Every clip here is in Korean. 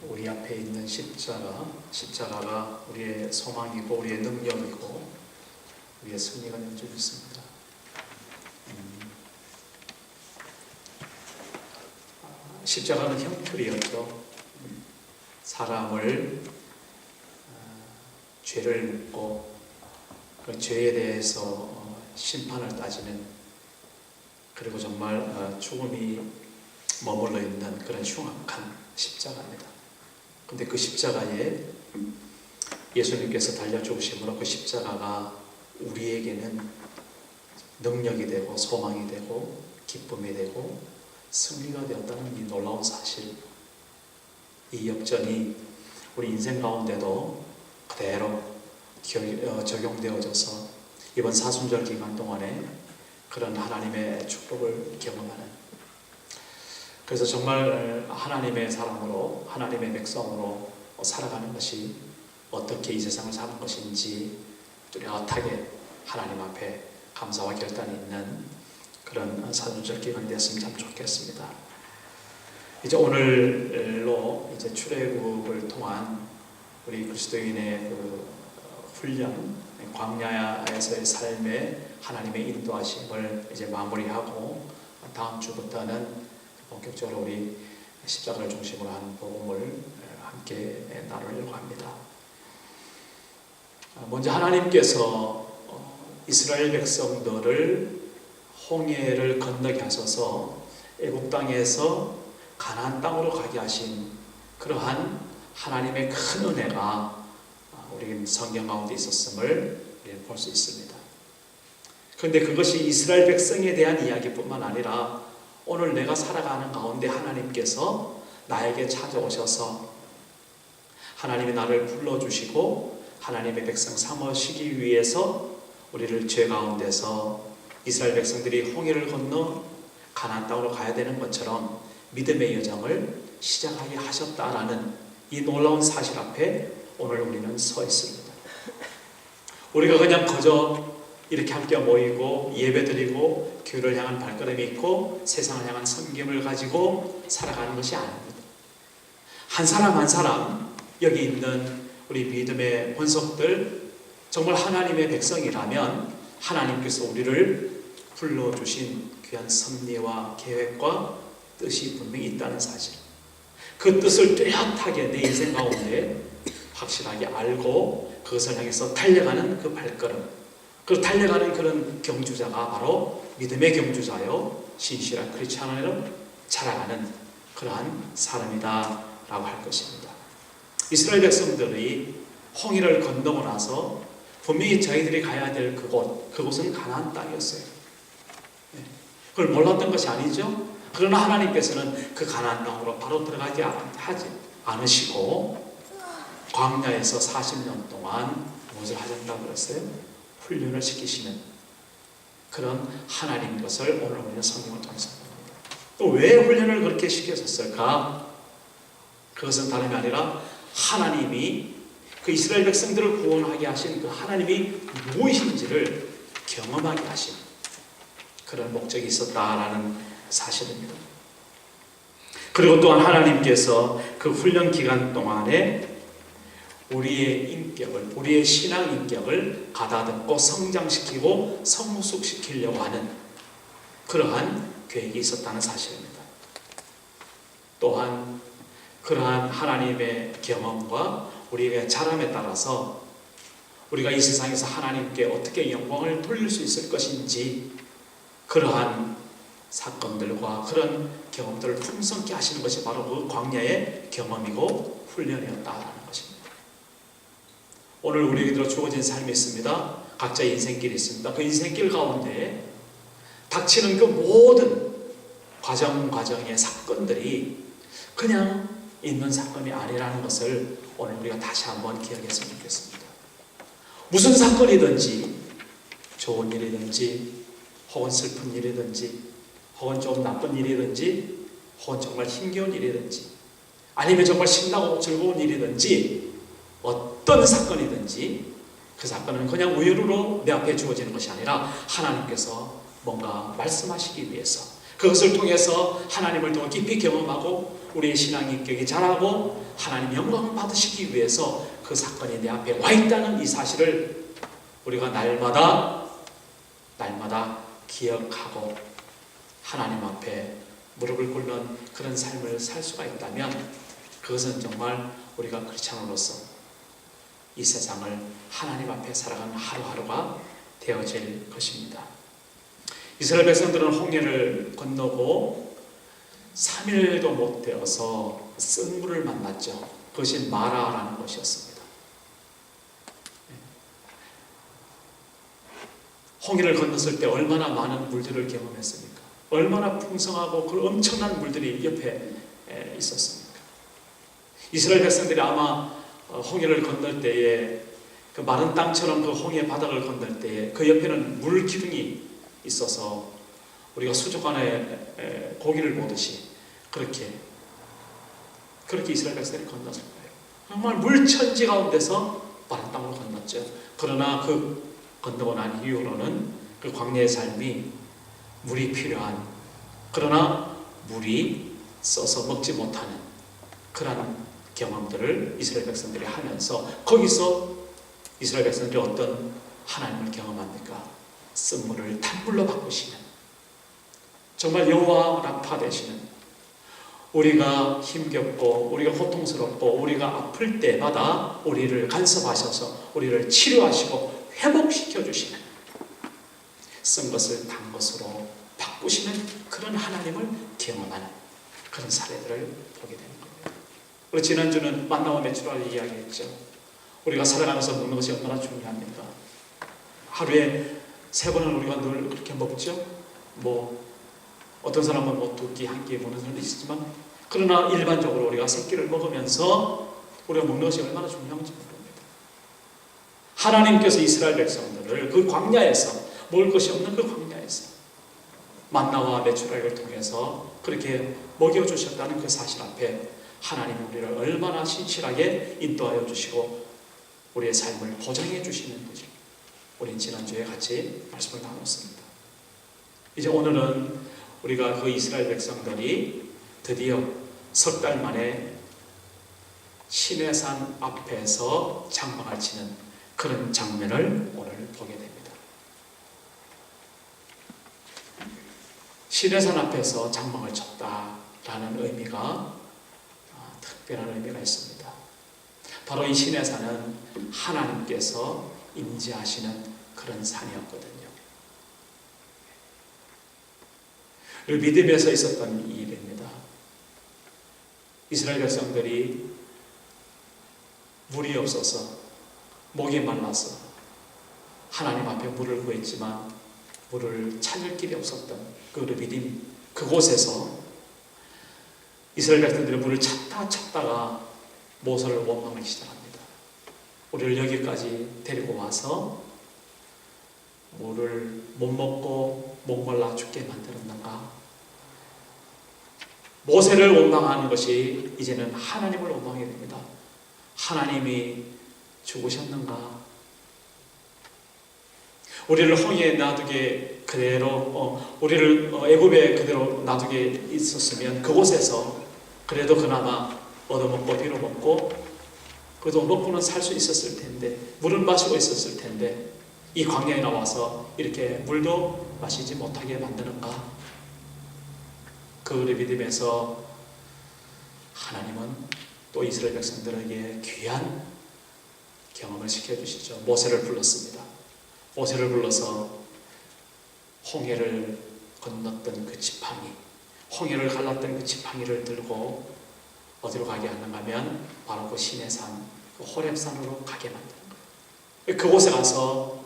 우리 앞에 있는 십자가가 우리의 소망이고 우리의 능력이고 우리의 승리가 된 줄 믿습니다. 십자가는 형틀이었죠. 사람을 죄를 묻고 그 죄에 대해서 심판을 따지는, 그리고 정말 죽음이 머물러 있는 그런 흉악한 십자가입니다. 근데 그 십자가에 예수님께서 달려 죽으심으로 그 십자가가 우리에게는 능력이 되고 소망이 되고 기쁨이 되고 승리가 되었다는 이 놀라운 사실, 이 역전이 우리 인생 가운데도 그대로 적용되어져서 이번 사순절 기간 동안에 그런 하나님의 축복을 경험하는, 그래서 정말 하나님의 사람으로 하나님의 백성으로 살아가는 것이 어떻게 이 세상을 사는 것인지 뚜렷하게 하나님 앞에 감사와 결단이 있는 그런 사순절 기간이 되었으면 참 좋겠습니다. 이제 오늘로 이제 출애굽을 통한 우리 그리스도인의 그 훈련, 광야에서의 삶에 하나님의 인도하심을 이제 마무리하고, 다음 주부터는 본격적으로 우리 십자가를 중심으로 한 복음을 함께 나누려고 합니다. 먼저 하나님께서 이스라엘 백성들을 홍해를 건너게 하셔서 애국 땅에서 가나안 땅으로 가게 하신 그러한 하나님의 큰 은혜가 우리 성경 가운데 있었음을 볼 수 있습니다. 그런데 그것이 이스라엘 백성에 대한 이야기뿐만 아니라 오늘 내가 살아가는 가운데 하나님께서 나에게 찾아오셔서 하나님이 나를 불러주시고 하나님의 백성 삼으시기 위해서 우리를 죄 가운데서 이스라엘 백성들이 홍해를 건너 가나안 땅으로 가야 되는 것처럼 믿음의 여정을 시작하게 하셨다라는 이 놀라운 사실 앞에 오늘 우리는 서 있습니다. 우리가 그냥 거저 이렇게 함께 모이고 예배드리고 교회를 향한 발걸음이 있고 세상을 향한 섬김을 가지고 살아가는 것이 아닙니다. 한 사람 한 사람 여기 있는 우리 믿음의 권속들 정말 하나님의 백성이라면 하나님께서 우리를 불러주신 귀한 섭리와 계획과 뜻이 분명히 있다는 사실, 그 뜻을 뚜렷하게 내 인생 가운데 확실하게 알고 그것을 향해서 달려가는 그 발걸음, 그 달려가는 그런 경주자가 바로 믿음의 경주자요 신실한 크리스찬으로 자라가는 그러한 사람이다 라고 할 것입니다. 이스라엘 백성들이 홍해를 건너고 나서 분명히 저희들이 가야 될 그곳은 가나안 땅이었어요. 그걸 몰랐던 것이 아니죠. 그러나 하나님께서는 그 가나안 땅으로 바로 들어가지 하지 않으시고 광야에서 40년 동안 무엇을 하셨다고 그랬어요? 훈련을 시키시는 그런 하나님 것을 오늘 우리는 성경을 통해서 봅니다. 또 왜 훈련을 그렇게 시켰을까? 그것은 다름이 아니라 하나님이 그 이스라엘 백성들을 구원하게 하신 그 하나님이 무엇인지를 경험하게 하신 그런 목적이 있었다라는 사실입니다. 그리고 또한 하나님께서 그 훈련 기간 동안에 우리의 인격을, 우리의 신앙 인격을 가다듬고 성장시키고 성숙시키려고 하는 그러한 계획이 있었다는 사실입니다. 또한 그러한 하나님의 경험과 우리의 자람에 따라서 우리가 이 세상에서 하나님께 어떻게 영광을 돌릴 수 있을 것인지 그러한 사건들과 그런 경험들을 풍성케 하시는 것이 바로 그 광야의 경험이고 훈련이었다라는 것입니다. 오늘 우리에게 주어진 삶이 있습니다. 각자 인생길이 있습니다. 그 인생길 가운데 닥치는 그 모든 과정의 사건들이 그냥 있는 사건이 아니라는 것을 오늘 우리가 다시 한번 기억했으면 좋겠습니다. 무슨 사건이든지 좋은 일이든지 혹은 슬픈 일이든지 혹은 좀 나쁜 일이든지 혹은 정말 힘겨운 일이든지 아니면 정말 신나고 즐거운 일이든지 어떤 사건이든지 그 사건은 그냥 우연으로 내 앞에 주어지는 것이 아니라 하나님께서 뭔가 말씀하시기 위해서 그것을 통해서 하나님을 더 깊이 경험하고 우리의 신앙 인격이 자라고 하나님 영광을 받으시기 위해서 그 사건이 내 앞에 와 있다는 이 사실을 우리가 날마다 기억하고 하나님 앞에 무릎을 꿇는 그런 삶을 살 수가 있다면 그것은 정말 우리가 크리스찬으로서 이 세상을 하나님 앞에 살아가는 하루하루가 되어질 것입니다. 이스라엘 백성들은 홍해를 건너고 3일도 못 되어서 쓴 물을 만났죠. 그것이 마라라는 것이었습니다. 홍해를 건넜을 때 얼마나 많은 물들을 경험했습니까? 얼마나 풍성하고 그 엄청난 물들이 옆에 있었습니까? 이스라엘 백성들이 아마 홍해를 건널 때에 그 마른 땅처럼 그 홍해 바닥을 건널 때에 그 옆에는 물 기둥이 있어서 우리가 수족관에 고기를 보듯이 그렇게 이스라엘 백성들이 건넜을 거예요. 정말 물천지 가운데서 마른 땅으로 건넜죠. 그러나 그 건너고 난 이후로는 그 광야의 삶이 물이 필요한, 그러나 물이 써서 먹지 못하는 그러한 경험들을 이스라엘 백성들이 하면서 거기서 이스라엘 백성들이 어떤 하나님을 경험합니까? 쓴물을 단물로 바꾸시는, 정말 여호와 라파 되시는, 우리가 힘겹고 우리가 고통스럽고 우리가 아플 때마다 우리를 간섭하셔서 우리를 치료하시고 회복시켜 주시는, 쓴 것을 단 것으로 바꾸시는 그런 하나님을 경험하는 그런 사례들을 보게 되는 거예요. 우리 지난주는 만나와 메추라를 이야기했죠. 우리가 살아가면서 먹는 것이 얼마나 중요합니까? 하루에 3번은 우리가 늘 그렇게 먹죠. 어떤 사람은 두 끼, 한 끼 먹는 사람도 있지만, 그러나 일반적으로 우리가 3끼를 먹으면서 우리가 먹는 것이 얼마나 중요한지 모릅니다. 하나님께서 이스라엘 백성들을 그 광야에서, 먹을 것이 없는 그 광야에서 만나와 메추라기를 통해서 그렇게 먹여주셨다는 그 사실 앞에 하나님이 우리를 얼마나 신실하게 인도하여 주시고 우리의 삶을 보장해 주시는지 우리는 지난주에 같이 말씀을 나눴습니다. 이제 오늘은 우리가 그 이스라엘 백성들이 드디어 3달 만에 시내산 앞에서 장막을 치는 그런 장면을 오늘 보게 됩니다. 시내산 앞에서 장막을 쳤다라는 의미가 특별한 의미가 있습니다. 바로 이 시내산은 하나님께서 임재하시는 그런 산이었거든요. 믿음에서 있었던 일입니다. 이스라엘 백성들이 물이 없어서 목이 말라서 하나님 앞에 물을 구했지만 물을 찾을 길이 없었던 그 르비딤 그곳에서 이스라엘 백성들이 물을 찾다가 모세를 원망을 시작합니다. 우리를 여기까지 데리고 와서 물을 못 먹고 목말라 죽게 만들었는가? 모세를 원망하는 것이 이제는 하나님을 원망하게 됩니다. 하나님이 죽으셨는가? 우리를 홍해에 놔두게 그대로 우리를 애굽에 그대로 놔두게 있었으면 그곳에서 그래도 그나마 얻어먹고 빌어먹고 그래도 먹고는 살 수 있었을 텐데, 물은 마시고 있었을 텐데 이 광야에 나와서 이렇게 물도 마시지 못하게 만드는가? 그 믿음에서 하나님은 또 이스라엘 백성들에게 귀한 경험을 시켜주시죠. 모세를 불렀습니다. 모세를 불러서 홍해를 건넜던 그 지팡이, 홍해를 갈랐던 그 지팡이를 들고 어디로 가게 하는가 하면 바로 그 시내산, 그 호렙산으로 가게 만드는 거예요. 그곳에 가서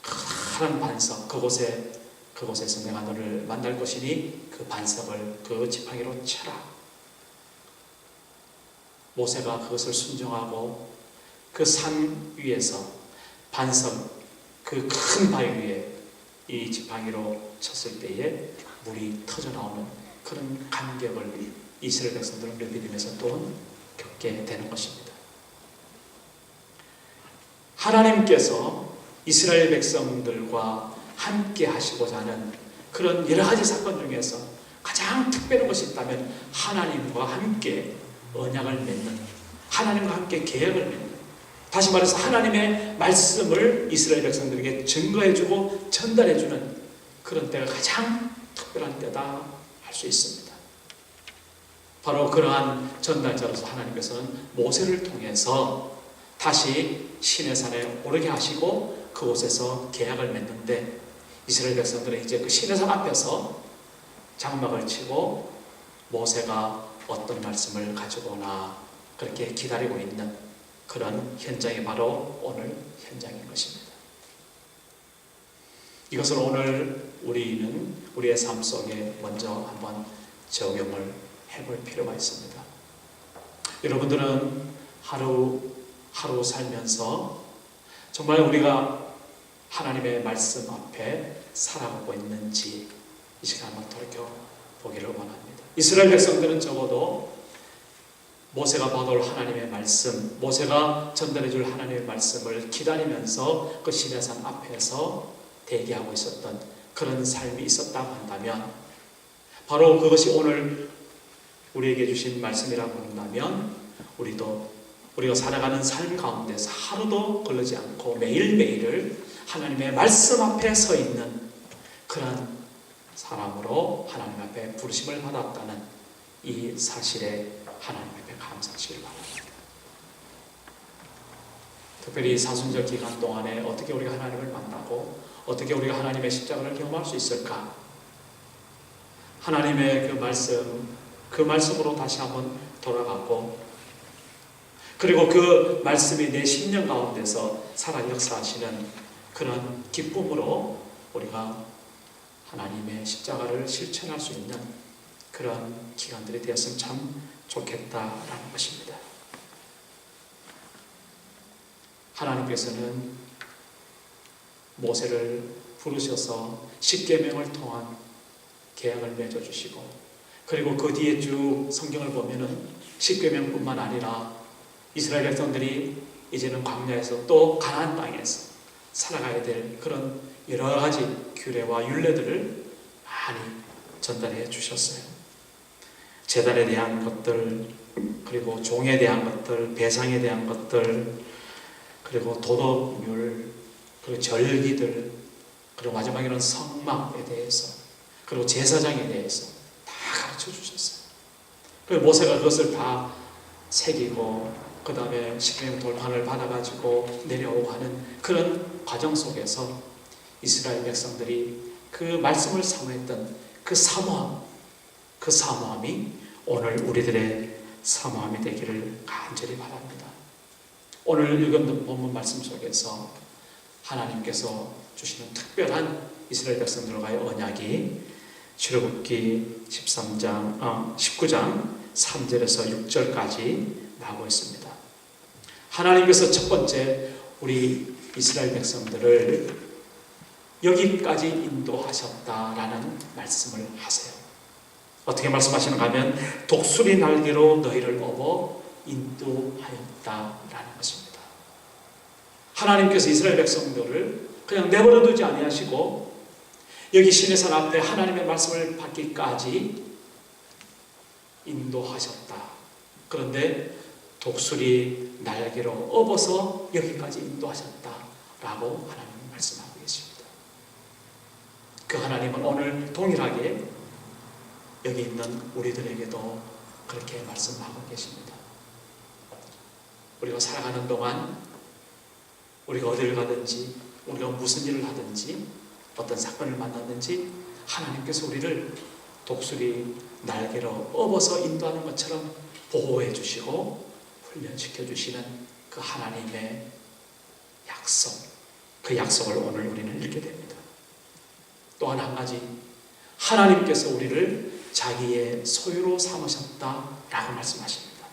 큰 반석, 그곳에서 내가 너를 만날 것이니 그 반석을 그 지팡이로 쳐라. 모세가 그것을 순종하고 그 산 위에서 반석, 그 큰 바위 위에 이 지팡이로 쳤을 때에 물이 터져 나오는 그런 감격을 이스라엘 백성들은 믿음에서 또 겪게 되는 것입니다. 하나님께서 이스라엘 백성들과 함께 하시고자 하는 그런 여러 가지 사건 중에서 가장 특별한 것이 있다면 하나님과 함께 언약을 맺는, 하나님과 함께 계약을 맺는, 다시 말해서 하나님의 말씀을 이스라엘 백성들에게 증거해주고 전달해주는 그런 때가 가장 특별한 때다 할 수 있습니다. 바로 그러한 전달자로서 하나님께서는 모세를 통해서 다시 시내산에 오르게 하시고 그곳에서 계약을 맺는데, 이스라엘 백성들은 이제 그 시내산 앞에서 장막을 치고 모세가 어떤 말씀을 가지고 오나 그렇게 기다리고 있는 그런 현장이 바로 오늘 현장인 것입니다. 이것을 오늘 우리는 우리의 삶 속에 먼저 한번 적용을 해볼 필요가 있습니다. 여러분들은 하루 살면서 정말 우리가 하나님의 말씀 앞에 살아가고 있는지 이 시간 한번 돌이켜보기를 원합니다. 이스라엘 백성들은 적어도 모세가 받아올 하나님의 말씀, 모세가 전달해줄 하나님의 말씀을 기다리면서 그 시내산 앞에서 대기하고 있었던 그런 삶이 있었다고 한다면, 바로 그것이 오늘 우리에게 주신 말씀이라고 한다면, 우리가 살아가는 삶 가운데서 하루도 걸리지 않고 매일매일을 하나님의 말씀 앞에 서 있는 그런 사람으로 하나님 앞에 부르심을 받았다는 이 사실에 하나님 앞에 감사하시길 바랍니다. 특별히 사순절 기간 동안에 어떻게 우리가 하나님을 만나고 어떻게 우리가 하나님의 십자가를 경험할 수 있을까? 하나님의 그 말씀으로 다시 한번 돌아가고, 그리고 그 말씀이 내 심령 가운데서 살아 역사하시는 그런 기쁨으로 우리가 하나님의 십자가를 실천할 수 있는 그런 기간들이 되었으면 참 좋겠다라는 것입니다. 하나님께서는 모세를 부르셔서 십계명을 통한 계약을 맺어주시고, 그리고 그 뒤에 쭉 성경을 보면은 십계명뿐만 아니라 이스라엘 백성들이 이제는 광야에서 또 가나안 땅에서 살아가야 될 그런 여러 가지 규례와 율례들을 많이 전달해 주셨어요. 제단에 대한 것들, 그리고 종에 대한 것들, 배상에 대한 것들, 그리고 도덕률, 그리고 절기들, 그리고 마지막에는 성막에 대해서, 그리고 제사장에 대해서 다 가르쳐 주셨어요. 그리고 모세가 그것을 다 새기고 그 다음에 십계명 돌판을 받아가지고 내려오고 하는 그런 과정 속에서 이스라엘 백성들이 그 말씀을 사모했던 그 사모함이 오늘 우리들의 사모함이 되기를 간절히 바랍니다. 오늘 읽은 본문 말씀 속에서 하나님께서 주시는 특별한 이스라엘 백성들과의 언약이 출애굽기 19장 3절에서 6절까지 나오고 있습니다. 하나님께서 첫 번째 우리 이스라엘 백성들을 여기까지 인도하셨다라는 말씀을 하세요. 어떻게 말씀하시는가 하면 독수리 날개로 너희를 업어 인도하였다라는 것입니다. 하나님께서 이스라엘 백성들을 그냥 내버려 두지 아니하시고 여기 시내산 앞에 하나님의 말씀을 받기까지 인도하셨다. 그런데 독수리 날개로 업어서 여기까지 인도하셨다라고 하나님은 말씀하고 계십니다. 그 하나님은 오늘 동일하게 여기 있는 우리들에게도 그렇게 말씀하고 계십니다. 우리가 살아가는 동안 우리가 어디를 가든지, 우리가 무슨 일을 하든지, 어떤 사건을 만났든지 하나님께서 우리를 독수리 날개로 업어서 인도하는 것처럼 보호해 주시고 훈련시켜 주시는 그 하나님의 약속, 그 약속을 오늘 우리는 읽게 됩니다. 또한 한 가지, 하나님께서 우리를 자기의 소유로 삼으셨다라고 말씀하십니다.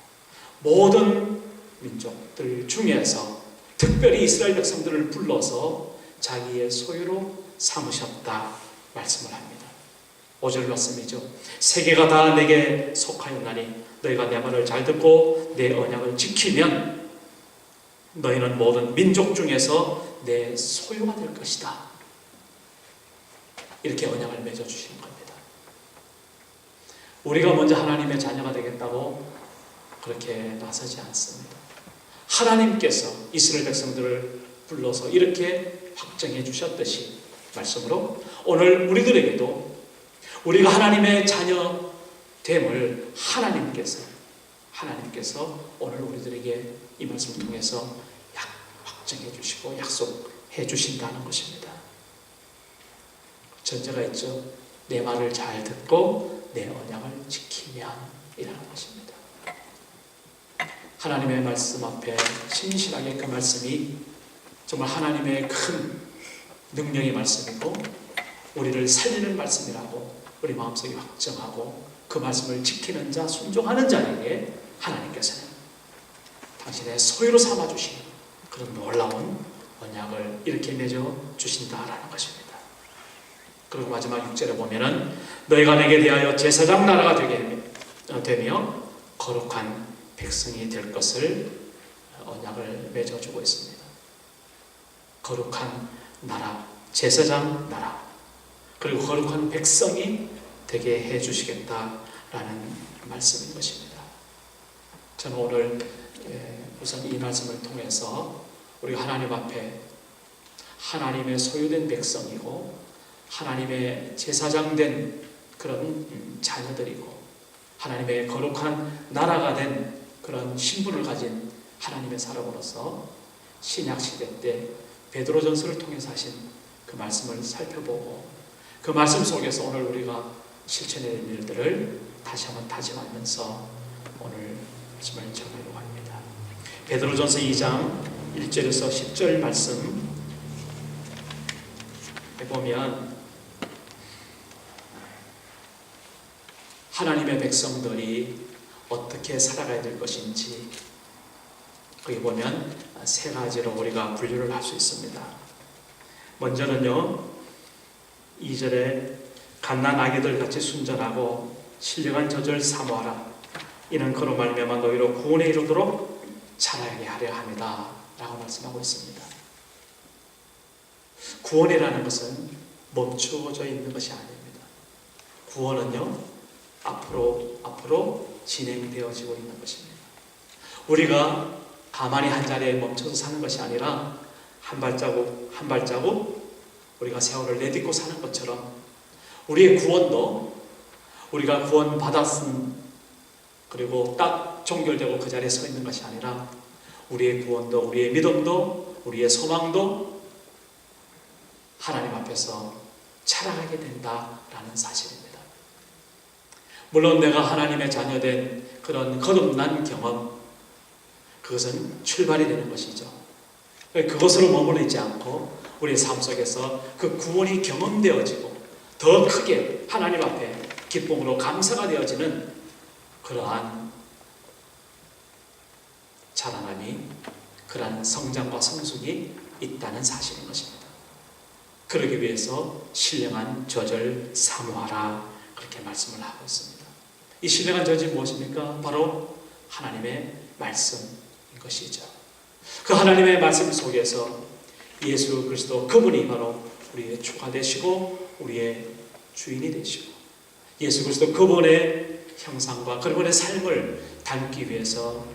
모든 민족들 중에서 특별히 이스라엘 백성들을 불러서 자기의 소유로 삼으셨다 말씀을 합니다. 5절 말씀이죠. 세계가 다 내게 속하였나니 너희가 내 말을 잘 듣고 내 언약을 지키면 너희는 모든 민족 중에서 내 소유가 될 것이다. 이렇게 언약을 맺어주시는 겁니다. 우리가 먼저 하나님의 자녀가 되겠다고 그렇게 나서지 않습니다. 하나님께서 이스라엘 백성들을 불러서 이렇게 확정해 주셨듯이 말씀으로 오늘 우리들에게도 우리가 하나님의 자녀됨을 하나님께서 오늘 우리들에게 이 말씀을 통해서 확정해 주시고 약속해 주신다는 것입니다. 전제가 있죠. 내 말을 잘 듣고 내 언약을 지키면 이라는 것입니다. 하나님의 말씀 앞에 신실하게 그 말씀이 정말 하나님의 큰 능력의 말씀이고 우리를 살리는 말씀이라고 우리 마음속에 확정하고 그 말씀을 지키는 자, 순종하는 자에게 하나님께서는 당신의 소유로 삼아주시는 그런 놀라운 언약을 이렇게 맺어 주신다라는 것입니다. 그리고 마지막 6절에 보면은 너희가 내게 대하여 제사장 나라가 되며 거룩한 백성이 될 것을 언약을 맺어주고 있습니다. 거룩한 나라, 제사장 나라, 그리고 거룩한 백성이 되게 해주시겠다라는 말씀인 것입니다. 저는 오늘 우선 이 말씀을 통해서 우리가 하나님 앞에 하나님의 소유된 백성이고 하나님의 제사장 된 그런 자녀들이고 하나님의 거룩한 나라가 된 그런 신분을 가진 하나님의 사람으로서 신약시대 때 베드로전서를 통해서 하신 그 말씀을 살펴보고 그 말씀 속에서 오늘 우리가 실천해야 될 일들을 다시 한번 다짐하면서 오늘 말씀을 전하려고 합니다. 베드로전서 2장 1절에서 10절 말씀 보면 하나님의 백성들이 어떻게 살아가야 될 것인지 거기 보면 세 가지로 우리가 분류를 할 수 있습니다. 먼저는요, 2절에 갓난 아기들 같이 순전하고 신령한 젖을 사모하라. 이는 그로 말미암아 너희로 구원에 이르도록 자라게 하려 함이다 라고 말씀하고 있습니다. 구원이라는 것은 멈추어져 있는 것이 아닙니다. 구원은요, 앞으로 진행되어지고 있는 것입니다. 우리가 가만히 한 자리에 멈춰서 사는 것이 아니라 한 발자국 우리가 세월을 내딛고 사는 것처럼 우리의 구원도 우리가 구원받았음 그리고 딱 종결되고 그 자리에 서 있는 것이 아니라 우리의 구원도 우리의 믿음도 우리의 소망도 하나님 앞에서 자라가게 된다라는 사실입니다. 물론 내가 하나님의 자녀된 그런 거듭난 경험, 그것은 출발이 되는 것이죠. 그것으로 머물러 있지 않고 우리의 삶 속에서 그 구원이 경험되어지고 더 크게 하나님 앞에 기쁨으로 감사가 되어지는 그러한 자라남이, 그러한 성장과 성숙이 있다는 사실인 것입니다. 그러기 위해서 신령한 젖을 사모하라 그렇게 말씀을 하고 있습니다. 이 신령한 젖이 무엇입니까? 바로 하나님의 말씀인 것이죠. 그 하나님의 말씀 속에서 예수 그리스도 그분이 바로 우리의 주가 되시고 우리의 주인이 되시고 예수 그리스도 그분의 형상과 그분의 삶을 닮기 위해서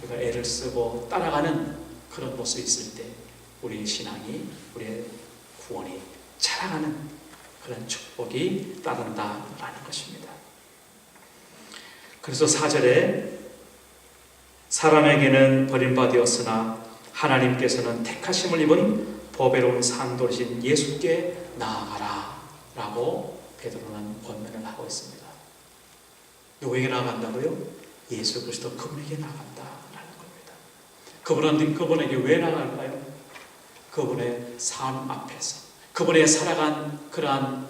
우리가 애를 쓰고 따라가는 그런 모습이 있을 때 우리의 신앙이, 우리의 구원이 자라가는 그런 축복이 따른다라는 것입니다. 그래서 4절에 사람에게는 버림받았으나 하나님께서는 택하심을 입은 보배로운 산돌이신 예수께 나아가라 라고 베드로는 권면을 하고 있습니다. 누구에게 나아간다고요? 예수 그리스도 그분에게 나아간다라는 겁니다. 그분에게 왜 나아갈까요? 그분의 삶 앞에서, 그분의 살아간 그러한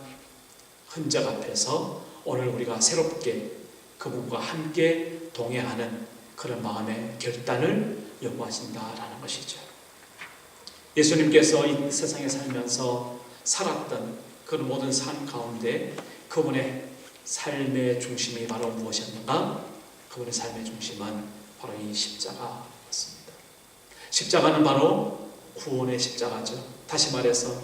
흔적 앞에서 오늘 우리가 새롭게 그분과 함께 동행하는 그런 마음의 결단을 요구하신다라는 것이죠. 예수님께서 이 세상에 살면서 살았던 그런 모든 삶 가운데 그분의 삶의 중심이 바로 무엇이었는가? 그분의 삶의 중심은 바로 이 십자가였습니다. 십자가는 바로 구원의 십자가죠. 다시 말해서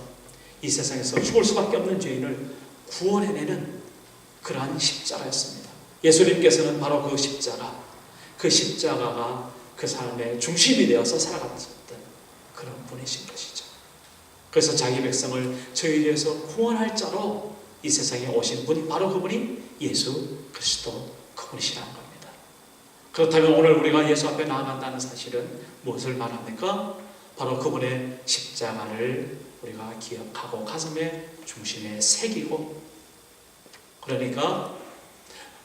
이 세상에서 죽을 수밖에 없는 죄인을 구원해내는 그러한 십자가였습니다. 예수님께서는 바로 그 십자가가 그 삶의 중심이 되어서 살아갔던 그런 분이신 것이죠. 그래서 자기 백성을 저희에 대해서 구원할 자로 이 세상에 오신 분이 바로 그분이 예수 그리스도 그분이시라는 겁니다. 그렇다면 오늘 우리가 예수 앞에 나아간다는 사실은 무엇을 말합니까? 바로 그분의 십자가를 우리가 기억하고 가슴의 중심에 새기고, 그러니까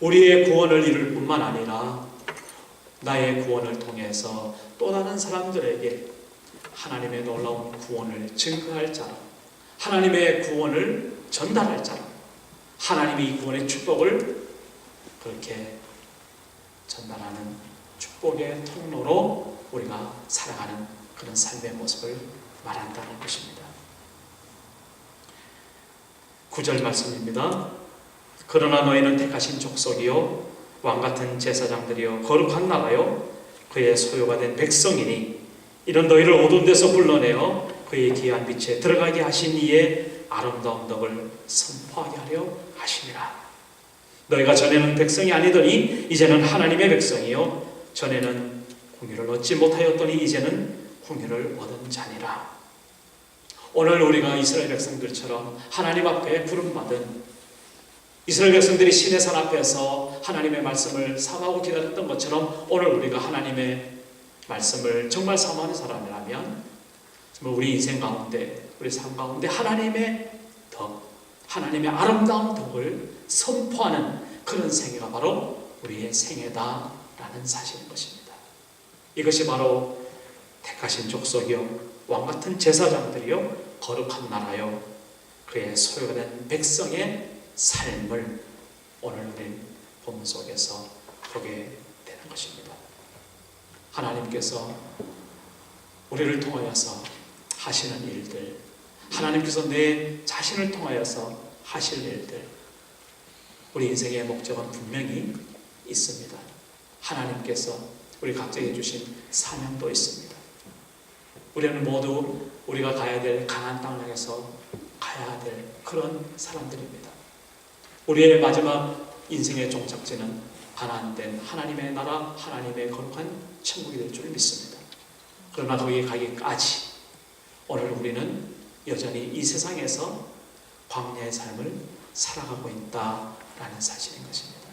우리의 구원을 이룰 뿐만 아니라 나의 구원을 통해서 또 다른 사람들에게 하나님의 놀라운 구원을 증거할 자로, 하나님의 구원을 전달할 자로, 하나님이 이 구원의 축복을 그렇게 전달하는 축복의 통로로 우리가 살아가는 그런 삶의 모습을 말한다는 것입니다. 9절 말씀입니다. 그러나 너희는 택하신 족속이요 왕같은 제사장들이요 거룩한 나라요 그의 소유가 된 백성이니 이런 너희를 어두운 데서 불러내어 그의 귀한 빛에 들어가게 하신 이의 아름다운 덕을 선포하게 하려 하시니라. 너희가 전에는 백성이 아니더니 이제는 하나님의 백성이요 전에는 공유를 얻지 못하였더니 이제는 공유를 얻은 자니라. 오늘 우리가 이스라엘 백성들처럼 하나님 앞에 부름받은, 이스라엘 백성들이 시내산 앞에서 하나님의 말씀을 사모하고 기다렸던 것처럼 오늘 우리가 하나님의 말씀을 정말 사모하는 사람이라면 정말 우리 인생 가운데, 우리 삶 가운데 하나님의 덕, 하나님의 아름다운 덕을 선포하는 그런 생애가 바로 우리의 생애다라는 사실인 것입니다. 이것이 바로 택하신 족속이요 왕같은 제사장들이요 거룩한 나라요 그의 소유가 된 백성의 삶을 오늘 우리는 본문 속에서 보게 되는 것입니다. 하나님께서 우리를 통하여서 하시는 일들, 하나님께서 내 자신을 통하여서 하실 일들, 우리 인생의 목적은 분명히 있습니다. 하나님께서 우리 각자에게 주신 사명도 있습니다. 우리는 모두 우리가 가야 될 가나안 땅을 향해서 가야 될 그런 사람들입니다. 우리의 마지막 인생의 종착지는 가나안된 하나님의 나라, 하나님의 거룩한 천국이 될 줄 믿습니다. 그러나 거기에 가기까지 오늘 우리는 여전히 이 세상에서 광야의 삶을 살아가고 있다라는 사실인 것입니다.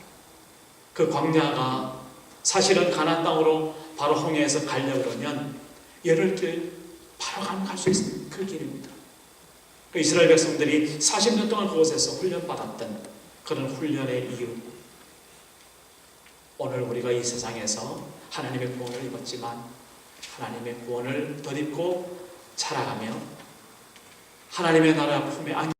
그 광야가 사실은 가나안 땅으로 바로 홍해에서 가려고 그러면 열흘 길 바로 갈 수 있는 그 길입니다. 그 이스라엘 백성들이 40년 동안 그곳에서 훈련받았던 그런 훈련의 이유, 오늘 우리가 이 세상에서 하나님의 구원을 입었지만 하나님의 구원을 덧입고 자라가며 하나님의 나라 품에 안겨